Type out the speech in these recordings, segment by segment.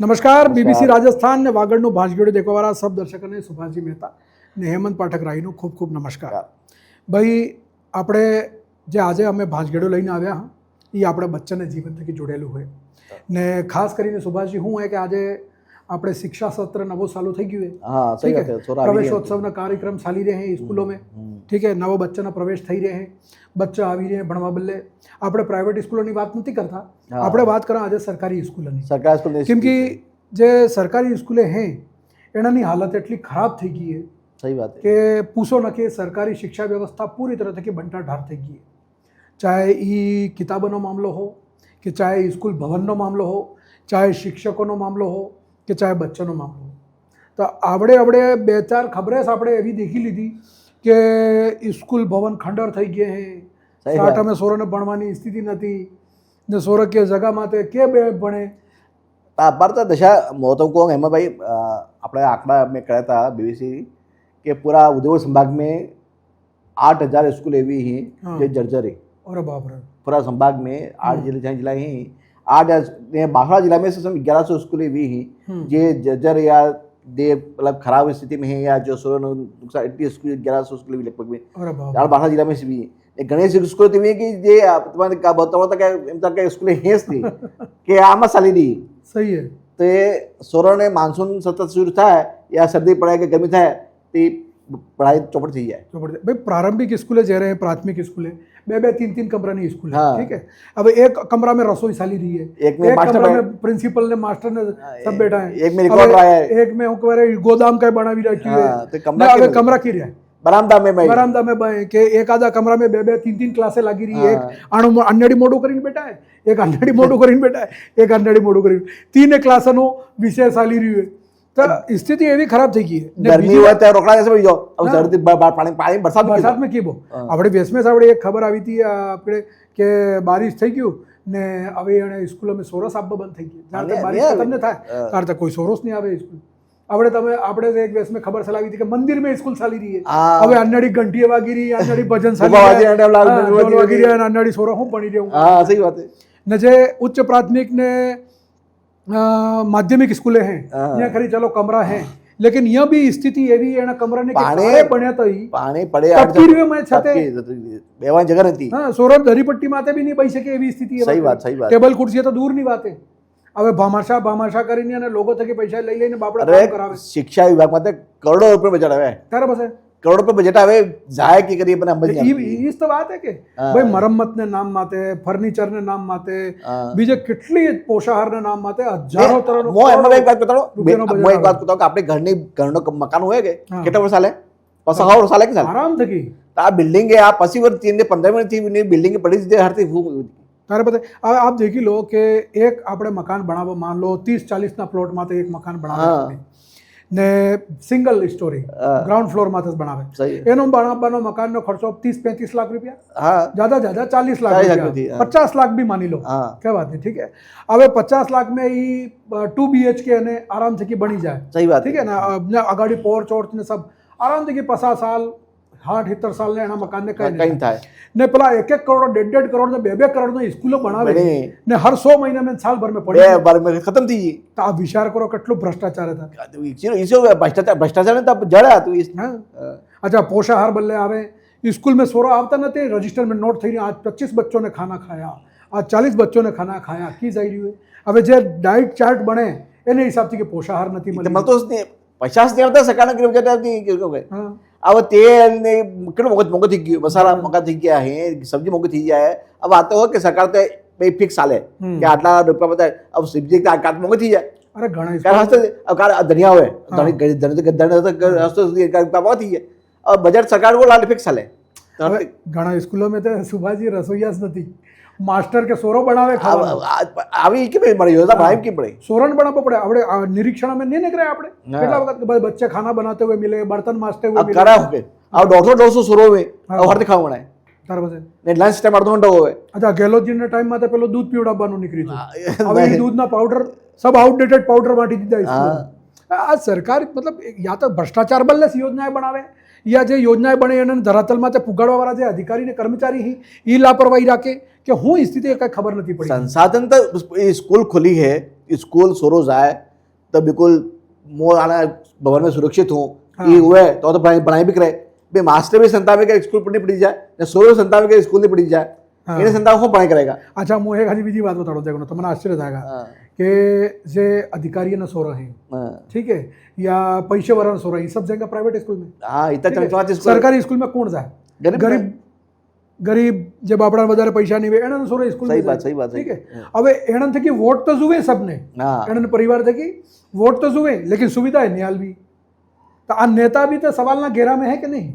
નમસ્કાર, બીબીસી રાજસ્થાન ને વાગડનું ભાંજગેડું દેખવાવાળા સબ દર્શકોને સુભાષજી મહેતા ને હેમંત પાઠક રાયનું ખૂબ ખૂબ નમસ્કાર. ભાઈ, આપણે જે આજે અમે ભાંજગેડું લઈને આવ્યા એ આપણે બચ્ચાને જીવન થકી જોડેલું હોય ને ખાસ કરીને સુભાષજી શું હોય કે આજે આપણે शिक्षा सत्र नवो चालू થઈ ગયું है, ठीक है, प्रवेशोत्सव कार्यक्रम चाली रहे हैं स्कूलों में, ठीक है, नवा बच्चा प्रवेश થઈ रहे हैं, बच्चा આવી रहे हैं ભણવા બદલે. આપણે પ્રાઇવેટ સ્કૂલોની વાત નથી કરતા, આપણે વાત કરા આજે સરકારી સ્કૂલોની. કેમ કે જે સરકારી સ્કૂલે હે એનાની હાલત એટલી ખરાબ થઈ ગઈ है, सही बात है, कि पूछो न कि सरकारी शिक्षा व्यवस्था पूरी तरह से बंटा ढार થઈ ગઈ है. चाहे ये किताबों मामलो हो, कि चाहे स्कूल भवन मामलो हो, चाहे शिक्षकों मामलो हो, कि चाहे बच्चों मामलो हो. तो आवड़े बे चार खबरें આપણે એવી દેખી લીધી કે સ્કૂલ ભવન ખંડર થઈ ગયા હે, સાઠમે સોરોને ભણવાની સ્થિતિ નથી ને સોરો કે જગામાં તે કે બે ભણે. भारत दशा मौतों को हेमा भाई अपने आंकड़ा में कराया था बीबीसी के पूरा उदयपुर संभाग में 8,000 स्कूल एवी ही जो जर्जर है. अरे बाप रे, पूरा संभाग में 8 जिला ही 8 बांसवाड़ा जिला में से 1100 स्कूल एवी ही जे जर्जर या दे मतलब खराब स्थिति में है या जो सोलह नुकसान 80 स्कूल 1100 स्कूल भी लगभग में बांसवाड़ा जिला में से भी गणेश स्कूल तो कि जे तुम्हारे का बताता क्या एम के स्कूल हेस थी कि आम साली दी सही है. तो ये सोरो ने मानसून सतत शुरू था या सर्दी पड़े कि गर्मी था तो पढ़ाई चौपट थी जाए. भाई, प्रारंभिक स्कूले जे रहे हैं, प्राथमिक स्कूले बे 3 कमरा नहीं स्कूल है, ठीक है. अब एक कमरा में रसोई साली रही है, एक कमरा में प्रिंसिपल ने मास्टर ने सब बैठा है, एक में रिकॉर्ड रहा है, एक में गोदाम का बना भी रखी है. तो कमरा की रहा है बरामदा में भाई के एक आधा कमरा में बे 3 क्लासे लगी रही है. एक अन्नड़ी मोडू करीने बैठा है, एक अन्नड़ी मोडू करीने बैठा है, एक अन्नड़ी मोडू करीने 3 क्लासनो विषय चाली रही है. तो स्थिति एवी खराब થઈ ગઈ છે. ગરમી હોય તો રોકડા જશે ભાઈ, જો अब सर्दी पानी बरसात में કેવો આપણે વેસમેસ આપણે એક ખબર આવી હતી આપણે કે બારિશ થઈ ગયું ને હવે એને સ્કૂલોમાં સોરસ આપવા બંધ થઈ ગઈ. જ્યારે બારિશ તમને થાય ત્યારે કોઈ સોરસ નહીં આવે સ્કૂલ. આપણે એક વેસમે ખબર ચલાવી હતી કે મંદિર में स्कूल ચાલી રહી है, હવે અન્નડી ઘંટી વાગી રહી, અન્નડી ભજન ચાલી રહી, અન્નડી સોરસ હું બની રહ્યું. हां सही बात है. ને જે ઉચ્ચ પ્રાથમિક ને माध्यमिक स्कूले हैं यहाँ खरी चलो कमरा है, लेकिन यहाँ भी स्थिति एवी है कमरा ने बने तो ही पानी पड़े में छते बेवान जगह रहती. हाँ, सोरब दरीपट्टी माते भी नहीं बैसे के एवी स्थिति है. सही बात. टेबल कुर्सी तो दूर नहीं बात है. હવે ભામાશા કરીને અને લોકો થકી પૈસા લઈ લઈને બાપડા કામ કરાવે. શિક્ષા વિભાગ માટે કરોડો રૂપિયા બજેટ આવે, તારે પાસે करोड़ रुपए बजट आवे जाए की करिए बना मत इस तो बात है कि भाई मरम्मत ने नाम माते, फर्नीचर ने नाम माते, बीजे કેટલી પોષાહાર ને નામ માતે હજારો તરનો. મો એમાં એક વાત બતાડો, મો એક વાત બતાડો કે આપણે ઘરનો મકાન હોય કે કેટલા વર્ષ ચાલે? 50 વર્ષ ચાલે કે ચાલે આરામ થકી. આ બિલ્ડિંગ है आप 80 वर्ष 3 ने 15 मिनट थी बिल्डिंग पड़ी थी हरती तारे पता है. आप देखी लो कि एक આપણે મકાન બનાવવા मान लो 30-40 ના પ્લોટ માં એક મકાન બનાવે ને સિંગલ સ્ટોરી ગ્રાઉન્ડ ફ્લોર માં જ બનાવે. એનો બનાવવાનો મકાનનો ખર્ચો 30-35 લાખ રૂપિયા, ज्यादा 40 लाख रुपया, 50 लाख भी मानी लो, क्या बात नहीं, ठीक है. હવે 50 लाख में ये 2 BHK ने आराम से की बनी जाए. सही बात, ठीक है ना. अगाड़ी पोर्च ओर्च ने सब आराम से की 50 साल 60-70 साल ने मकान ने कहीं था ने पेला 1-1 करोड़ 1.5 करोड़ ने 2-2 करोड़ ने स्कूलों बनावे ने हर 100 महीने में साल भर में पड़े बार में खत्म थी. तो आप विचार करो કેટલું ભ્રષ્ટાચાર હતા. इसे भ्रष्टाचार ने तब जड़ा तू इस. अच्छा, पोषाहार बल्ले आवे स्कूल में सोरा आवता नहीं, रजिस्टर में नोट थी आज 25 बच्चों ने खाना खाया, आज 40 बच्चों ने खाना खाया की जाई रही है. હવે જે ડાયટ ચાર્ટ બને એને હિસાબથી કે પોષાહાર નથી મળી મળતો 50 ને આવતા સકાના કે બજેટ આવતી કે ભાઈ अब तेल ने कितना मोंगो थी गई, मसाला मोंगा थी गया है, सब्जी मोंगी थी गया है. अब आते हो कि सरकार तो भाई फिक्स साल है कि आटला रुपया बता, अब सब्जी का काट मोंगी थी जाए. अरे घणा कार हस्ते अब कार धनिया हुए धनिया हस्ते का बहुत ही है. अब बजट सरकार को लाल फिक्स साल है. घणा स्कूलों में तो सुभाजी रसोईया ज નથી, मास्टर के सोरो बनावे खावा આવી કે ભાઈ મળી યોजना बनाई की पड़े सोरन बनावो पड़े. આપણે निरीक्षण में नहीं निकले આપણે કેટલા વખત કે बच्चे खाना बनाते हुए मिले, बर्तन मांजते हुए मिले. करा होके अब 150 सोरो में और हर दिखाव बनाए તાર પાસે ને લંચ ટાઈમ અડધો ઘંટો હોય. અચ્છા, ગેલોજી ના ટાઈમ માં તો પેલો દૂધ પીવડાવવાનું નીકળી ગયું. હવે એ દૂધના પાવડર सब आउटडेटेड पाउडर बांटी दीदा. આ સરકાર મતલબ યા તો ભ્રષ્ટાચાર બલ્લે યોજનાएं બનાવે या જે યોજનાएं બને એને ધરાતલમાં તે પુગાડવાવાળા જે અધિકારી ને કર્મચારી એ લાપરવાહી રાખે કે હું સ્થિતિ કઈ ખબર નથી પડી. संसाधन तो स्कूल खुली है, स्कूल सोरो जाए तो बिल्कुल मोर आना भवन में सुरक्षित हूँ ये हुए तो पढ़ाई भी करे भाई मास्टर भी संतावे के स्कूल पढ़नी पड़ी जाए ने सोरो संतावे के स्कूल नहीं पड़ी जाए એને સંતાવ હું પढ़ाई करेगा अच्छा હું એક હજી બીજી વાત બતાડો देखो તમને આશ્ચર્ય થાય કે જે अधिकारी सोरा है ठीक है या पैसे वाला सोरा ये सब जाएगा प्राइवेट स्कूल में हाँ इतना चमचमाट स्कूल सरकारी स्कूल में कौन जाए गरीब જે બાપડા વધારે પૈસા નહીં હોય એના સોરા સ્કૂલ સહી વાત ठीक है હવે એના થકી વોટ તો જુએ સબને એના પરિવાર થકી વોટ તો જુએ लेकिन सुविधा है नहीं भी तो आ नेता भी तो सवाल ना घेरा में है कि नहीं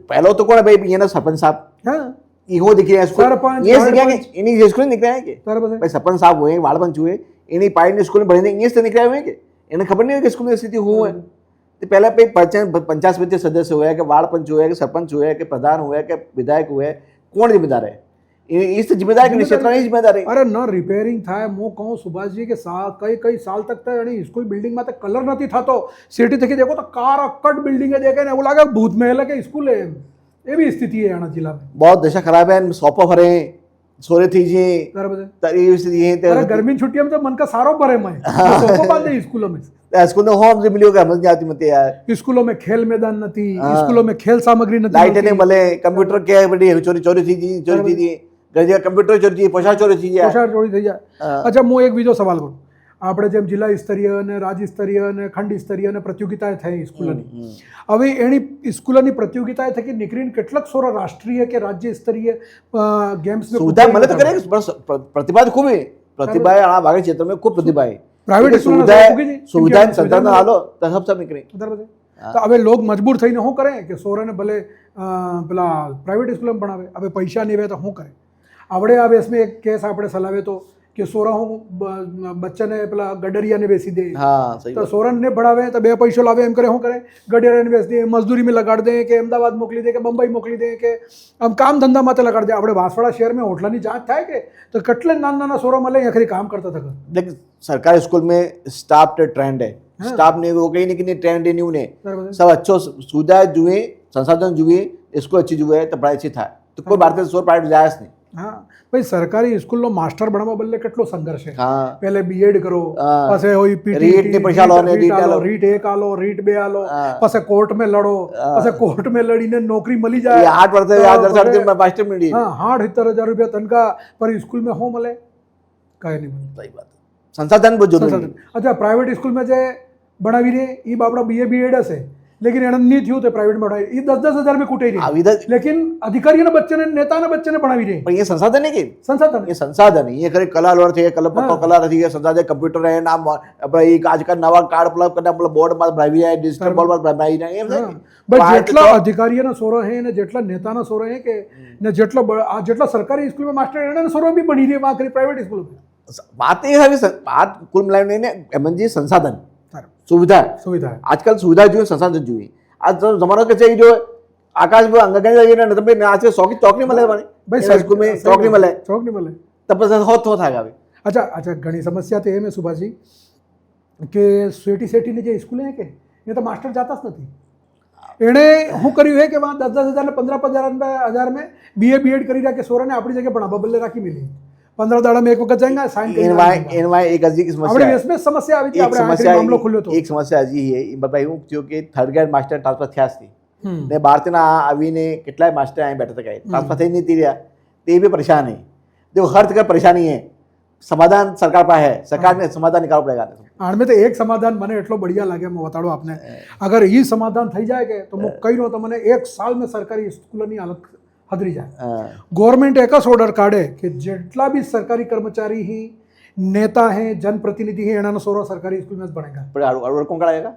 पहलो तो कौन है भाई ये ना सरपंच साहब हाँ इहो दिखे स्कूल ये दिखे कि इन्हीं स्कूल निकले हैं के भाई सरपंच साहब हुए वाड़पंच हुए इन्हीं पार्टी स्कूल में बढ़ने इंग्लिश तो निकले हुए के इन्हें खबर नहीं है कि स्कूल में स्थिति हुई है तो पहले पे 50 सदस्य हुए कि वार्ड पंच हुए कि सरपंच हुए कि प्रधान हुए कि विधायक हुए कौन जिम्मेदार है इस जिम्मेदार के क्षेत्र नहीं जिम्मेदार है अरे न रिपेयरिंग था मो कहूँ सुभाष जी के कई साल तक तो स्कूल बिल्डिंग में तो कलर नहीं था तो सिटी थकी देखो तो कार अक्कट बिल्डिंग है देखे वो लगा भूत महल के स्कूल है ये भी स्थिति है यहाँ जिला में बहुत दशा खराब है सौंपो भरे सोरे थी जी गर्मी छुट्टियों में तो मन का सारो भरे मैं सौंपो बांधे स्कूलों में स्कूल में होम से मिलियो समझ नहीं आती मत यार स्कूलों में खेल मैदान नहीं स्कूलों में खेल सामग्री नहीं लाइट नहीं भले कंप्यूटर के बड़ी चोरी थी जी घर कंप्यूटर चोरी थी पोशाक चोरी थी अच्छा હું એક બીજો સવાલ કરું આપણે જેમ જિલ્લા સ્તરીય અને રાજ્ય સ્તરીય અને ખંડ સ્તરીય અને પ્રતિયોગિતાએ થઈ સ્કૂલોની હવે એની સ્કૂલોની પ્રતિયોગિતાએ થકી નીકળીને કેટલાક સોરા રાષ્ટ્રીય કે રાજ્ય સ્તરીય ગેમ્સ સુવિધા મને તો કરે प्रतिभा तो खूब है प्रतिभा है बाकी क्षेत्र में खूब प्रतिभा है प्राइवेट सुविधा संतान आलो तो सब निकले तो હવે लोग मजबूर થઈને શું કરે કે સોરાને ભલે પેલા પ્રાઇવેટ સ્કૂલમાં ભણાવે હવે પૈસા નહીં આવે તો શું કરે આવડે આ વેસમાં એક કેસ આપણે ચલાવે તો કે સોરા હું બચ્ચાને પેલા ગડરિયાને બેસી દે તો સોરનને ભણાવે તો બે પૈસો લાવે એમ કરે શું કરે ગડરિયાને બેસી દે મજદૂરી में લગાડ દે કે અમદાવાદ મોકલી દે કે બંબઈ મોકલી દે કે આમ કામ ધંધા માટે લગાડ દે આપણે વાસવાડા શહેરમાં હોટલાની જાંચ થાય કે તો કેટલે નાના સોરા મળે અહીંયા ખરી કામ કરતા હતા देख सरकारी स्कूल में स्टाफ ट्रेंड है स्टाफ ने वो कहीं नहीं ट्रेंड नहीं उन्हें सब अच्छो सुविधा जुए संसाधन जुए स्कूल अच्छी जुए तो पढ़ाई अच्छी था तो कोई भारतीय सोर प्राइवेट जायज नहीं हाँ भाई सरकारी स्कूल मास्टर बनवा बदले કેટલો સંઘર્ષ છે पहले बीएड करो પછી होई पीटी रीट ने पैसा लो ने रीट 1 आलो रीट 2 आलो પછી कोर्ट में लड़ो પછી कोर्ट में लड़ीने नौकरी मिली जाए 8 वर्ष या 10 में मास्टर मिली हां 70,000 रुपया तनखा पर स्कूल में हो मिले काई नहीं मिले सही बात संसाधन बहुत जरूरी अच्छा प्राइवेट स्कूल में जे बनावी रे ई बापड़ा बीए बीएड हसे लेकिन एना नहीं थયું તે પ્રાઇવેટ માં ભણાવી એ 10-10 હજાર में કૂટાઈ રહી लेकिन अधिकारीના બચ્ચાને નેતાના બચ્ચાને ભણાવી રહી પણ ये संसाधन है कि संसाधन ये संसाधन है ये करे कला लोर थे कला पत्तो कला रही है संसाधन कंप्यूटर है नाम अपना ये आज का नवा कार्ड प्लग करना मतलब बोर्ड में भरावी है डिजिटल बोर्ड में भरावी है ये बट જેટલા अधिकारीના સોરો હે ને જેટલા નેતાના સોરો હે કે ને જેટલા સરકારી સ્કૂલ માં માસ્ટર એના સોરો भी બની રહી વાકરી प्राइवेट स्कूल में बात ये है बात कुल मिलाने ने एमएनजी संसाधन सुविधा है आजकल सुविधा जो है संसाधन जो है आज जमाना के चाहिए जो आकाश में अंगगन लगे ना तब आज से चौक नहीं मिले भाई स्कूल में चौक नहीं मिले तब होत था अच्छा अच्छा घनी समस्या तो है सुभाष जी के सेठी ने जो स्कूल है के ये तो मास्टर जाता ज नहीं एने हूँ કર્યું है कि वहाँ 10-10 हज़ार ने 15-15 हज़ार में बीए बीएड करी रहा के सोरा ने अपनी जगह भणावा बदले राखी मिली 15 दाड़ा में एक वक्त जाएंगे साइन करेंगे एक अजीब समस्या है इसमें समस्या આવી હતી આપણે આખરી મામલો ખુલ્યો તો એક સમસ્યા હજી છે એ બતાવ્યું થયો કે થર્ડ ગ્રેડ માસ્ટર ટ્રાન્સફર થયા છે ને ભારતના આવીને કેટલાય માસ્ટર અહીં બેઠા હતા ટ્રાન્સફર થઈ નહીં રહ્યા તે भी परेशान है देखो हर जगह परेशानी है समाधान सरकार पर है सरकार ने समाधान निकालना पड़ेगा आड़ में तो एक समाधान મને એટલો बढ़िया લાગે मैं बताड़ो आपने अगर ये समाधान થઈ જાય કે તો હું કહી રહ્યો તમને एक साल में सरकारी स्कूलोની हालत हदरी जाए गवर्नमेंट एक ऑर्डर काढ़े कि जेटला भी सरकारी कर्मचारी ही नेता हैं जनप्रतिनिधि हैं एना सोरा सरकारी स्कूल में बनेगा ऑर्डर कौन कराएगा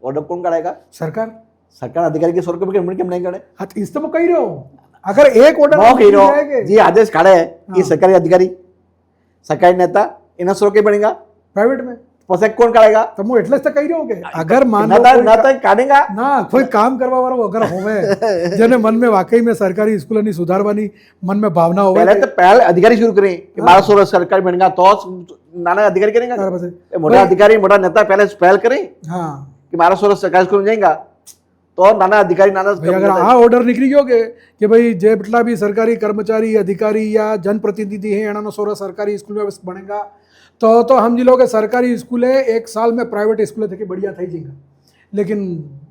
ऑर्डर कौन कराएगा सरकार अधिकारी के स्वर के क्यों नहीं करे हाँ इस तो मैं कही रहा हूँ अगर एक ऑर्डर जी आदेश काढ़े है ये सरकारी अधिकारी सरकारी नेता इन स्वर के बनेगा प्राइवेट में પછી કોણ કાઢેગા તો હું એટલે જ તો કહી રહ્યો કે અગર માન लो ना तो काढ़ेगा ना कोई काम કરવા વાળો અગર હોવે જેને मन में वाकई में सरकारी स्कूलोની સુધારવાની मन में भावना होवे पहले अधिकारी शुरू करें कि 1200 सरकारी बनेगा तो नाना अधिकारी करेंगे मोटा अधिकारी मोटा नेता पहले करें हाँ कि 1200 सरकारी स्कूल में जाएगा तो नाना अधिकारी नाना अगर आ ऑर्डर निकली गयो कि भाई जेटला भी सरकारी कर्मचारी अधिकारी या जनप्रतिनिधि है एना सोरा सरकारी स्कूल में बनेगा तो સમજી લો કે સરકારી સ્કૂલે એક સાલ મેં પ્રાઇવેટ સ્કૂલે થકી બઢિયા થઈ જઈએ, લેकिन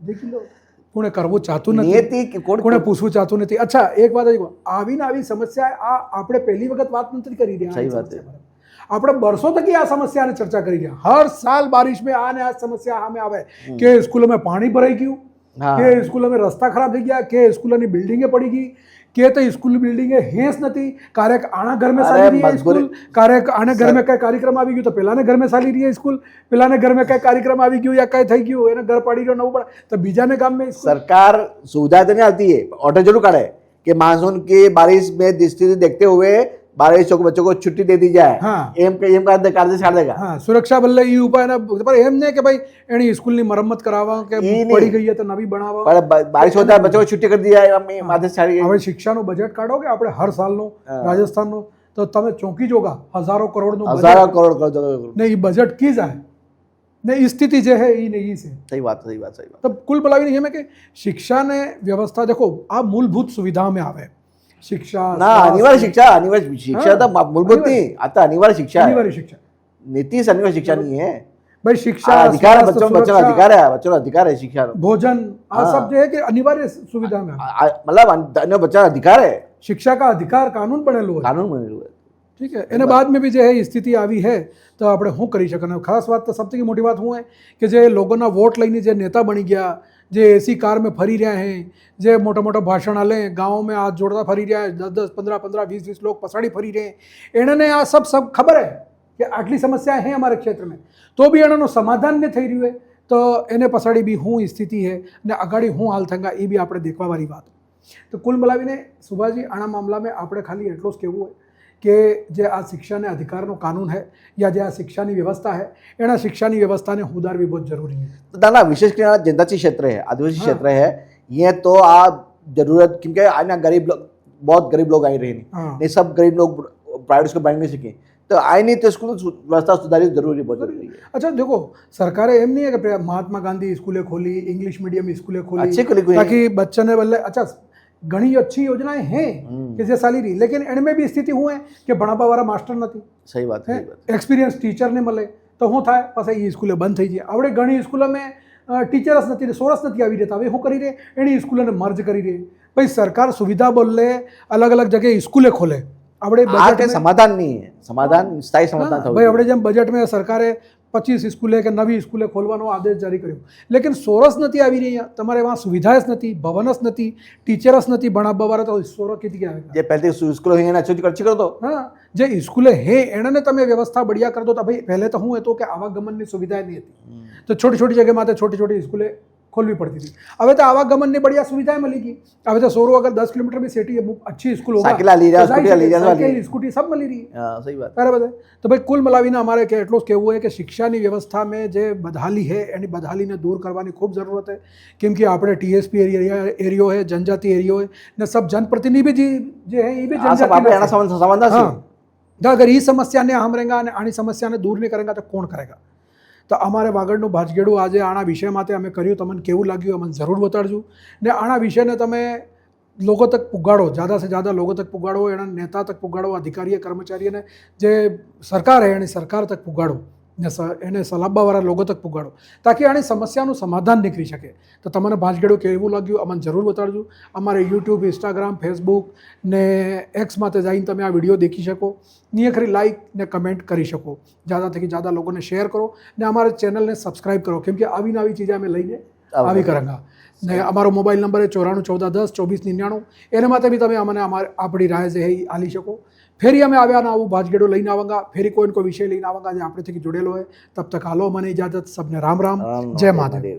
દેખી લો કોણે કરવું ચાહતું નથી, નિયતિ કોણે પૂછવું ચાહતું નથી. અચ્છા એક વાત આવી ને આવી સમસ્યા આ આપણે પહેલી વખત વાત નથી કરી રહ્યા. સહી વાત છે. આપણે વર્ષો થકી આ સમસ્યાને ચર્ચા કરી રહ્યા. હર સાલ બારિશ में આ ને આ સમસ્યા સામે આવે કે સ્કૂલોમાં પાણી ભરાઈ ગયું, કે સ્કૂલોમાં રસ્તા ખરાબ થઈ ગયા, કે સ્કૂલોની બિલ્ડિંગે પડી ગઈ, કે તો સ્કૂલ બિલ્ડિંગે હેસ નથી, ક્યારેક આના ઘરમાં ચાલી રહી है સ્કૂલ, ક્યારેક આને ઘરમાં કઈ કાર્યક્રમ આવી ગયો તો પેલાને ઘરમાં ચાલી રહી है સ્કૂલ, પેલાને ઘરમાં કઈ કાર્યક્રમ આવી ગયો યા કઈ થઈ ગયું એને ઘર પાડી ગયો નવું પડે તો બીજાને ગામમાં सरकार सुविधा तो नहीं आती है, ऑर्डर जरूर काढे कि मानसून की बारिश में स्थिति देखते हुए बारिशों को बच्चों को छुट्टी दे दी जाए. हाँ. एम કાર્ય છાડ દેગા. હા સુરક્ષા બદલે એ ઉપાય પર એમ નહીં કે ભાઈ એની સ્કૂલની મરમ્મત કરાવવા કે પડી ગઈ તો નવી બનાવવા, पर बारिश होता है बच्चों को छुट्टी कर दी जाए, हम माथे छाड़ी હવે શિક્ષાનું બજેટ કાઢો કે આપણે હર સાલનું રાજસ્થાનનું તો તમે ચોંકી જોગા હજારો કરોડનું हजारों करोड़ ને એ બજેટ કી જાય ને એ સ્થિતિ જે है એ નહીં છે. सही बात सही बात सही बात. तो कुल मिलाकर ये में कि शिक्षा ने व्यवस्था देखो આ મૂળભૂત સુવિધા में આવે शिक्षा ना अनिवार्य शिक्षा तो मूलभूत नहीं आता, अनिवार्य शिक्षा है. अनिवार्य शिक्षा नीति से अनिवार्य शिक्षा नहीं है भाई. शिक्षा अधिकार है, बच्चों का अधिकार है, बच्चों का अधिकार है शिक्षा. भोजन आ सब जो है कि अनिवार्य सुविधा में मतलब अन्य बच्चा का अधिकार है, शिक्षा का अधिकार कानून बनेलो है. कानून बनेલું है. ठीक है એને बाद में भी जो है સ્થિતિ આવી है તો આપણે શું કરી શકીએ. ખાસ વાત તો સૌથી મોટી વાત શું है કે જે લોકોના વોટ લઈને જે નેતા બની ગયા, જે એસી કાર में ફરી રહ્યા हैं, જે મોટા મોટા ભાષણ આલે, ગાँव में हाथ जोड़ता फरी रहा है, 10-10, 15-15, 20-20 लोग पछाड़ी फरी रहे हैं, एने आ सब खबर है कि आटली समस्याएं हैं हमारे क्षेत्र में, तो भी एनाનું સમાધાન नहीं થઈ રહ્યું है तो એને પછાડી બી શું સ્થિતિ है ને અગાડી શું હાલ થંગા એ બી આપણે દેખવાવાળી વાત. તો કુલ મિલાવીને સુભાજી આના મામલામાં આપણે ખાલી એટલું જ કહેવું હોય કે જે આ શિક્ષાને અધિકારનો કાનૂન है या જે આ શિક્ષાની વ્યવસ્થા है એના શિક્ષાની વ્યવસ્થાને સુધારવી બહુ જરૂરી है. तो दादा विशेष कर जनजातीय क्षेत्र है, आदिवासी क्षेत्र है, ये तो आप जरूरत क्योंकि आज ना गरीब लोग, बहुत गरीब लोग आए रहे नहीं, सब गरीब लोग प्राइवेट स्कूल बन नहीं सके तो आए नहीं तो स्कूल व्यवस्था सुधारनी जरूरी बहुत जरूरी है. अच्छा देखो सरकारे एम नहीं है कि महात्मा गांधी स्कूलें खोली, इंग्लिश मीडियम स्कूलें खोली अच्छी खुली ताकि बच्चे ने बल्ले. अच्छा घनी अच्छी योजनाएं हैं कि जे साली रही, लेकिन इनमें भी स्थिति हुए कि भणावा वाला मास्टर नहीं. सही बात है. एक्सपीरियंस टीचर ने મળે તો શું થાય પછી એ સ્કૂલે બંધ થઈ જાય. આપણે ઘણી સ્કૂલોમાં ટીચર જ નથી, સોરસ નથી આવી રહેતા. હવે શું કરી રહે એની સ્કૂલોને મર્જ કરી રહે. ભાઈ સરકાર સુવિધા બોલે અલગ અલગ જગ્યાએ સ્કૂલે ખોલે, આપણે બજેટ સમાધાન નહીં है, समाधान स्थायी समाधान था भाई. આપણે જેમ બજેટમાં સરકારે 25 સ્કૂલે કે નવી સ્કૂલે ખોલવાનો આદેશ જારી કર્યો, લેकिन સોરસ નથી આવી રહી. તમારે વहाँ સુવિધા જ નથી, ભવન જ નથી, ટીચર જ નથી ભણાવવાવાળા, તો સોરસ ક્યાંથી આવે? જે પહેલેથી સ્કૂલો હે એને અચ્છી કરી દો. હા જે સ્કૂલે હે એને તમે વ્યવસ્થા બઢિયા કરી દો. તો ભાઈ પહેલે તો શું હતું કે આવાગમનની સુવિધા નહીં હતી, તો છોટી છોટી જગ્યા માટે છોટી છોટી સ્કૂલે ખોલવી પડતી હતી. હવે તો આવાગમનની બઢિયા સુવિધાएं મળી ગઈ. હવે તો સોરો अगर 10 किलोमीटर में सिटी अच्छी स्कूल होगा, स्कूटी सब मिली रही है. सही बात बराबर है. तो भाई कुल मिलाવીને અમારે કે એટલું જ કહેવું है કે શિક્ષાની વ્યવસ્થામાં જે બદહાલી है એની બદહાલીને દૂર કરવાની ખૂબ જરૂરત है. કેમ કે આપણે ટીએસપી એરિયો है, जनजाति एरियो है ने सब जनप्रतिनिधि જે है ये भी जनजाति. हाँ अगर ये समस्या ने हम रहेंगे અને આની સમસ્યાને દૂર નહીં કરેંગા તો કોણ કરેગા. તો અમારે વાગડનું ભાંજગેડું આજે આના વિષય માટે અમે કર્યું. તમને કેવું લાગ્યું અમને જરૂર બતાડજો ને આના વિષયને તમે લોકો તક પુગાડો, ज़्यादा से ज़्यादा લોકો તક પુગાડો, એના નેતા તક પુગાડો, અધિકારીએ કર્મચારીઓને જે સરકાર है એની સરકાર તક પુગાડો ને એને સલાહવાળા લોકો તક પુગાડો તાકી આની સમસ્યાનું સમાધાન નીકળી શકે. તો તમને ભાંજગેડું કેવું લાગ્યું અમને જરૂર બતાડજો. અમારે યુટ્યુબ, ઇન્સ્ટાગ્રામ, ફેસબુક ને એક્સ માટે જઈને તમે આ વિડીયો દેખી શકો. ની ખરી લાઇક ને કમેન્ટ કરી શકો. ज़्यादा થકી ज़्यादा લોકોને શેર કરો ને અમારા ચેનલને સબસ્ક્રાઈબ કરો, કેમ કે આવી નવી ચીજો અમે લઈને આવી કરાંગા. ને અમારો મોબાઈલ નંબર है 94 14 10 24 99. એના માટે બી તમે અમને આપણી રાય જે હે આલી શકો. ફેરી અમે આવ્યા ને આવું ભાંજગેડું લઈને આવાંગા, ફેરી કોઈ વિષય લઈને આવાંગા જે આપણે થકી જોડેલો હોય. તબ તક હાલો મને ઇજાજત. સબને રામ રામ, જય મહાદેવ.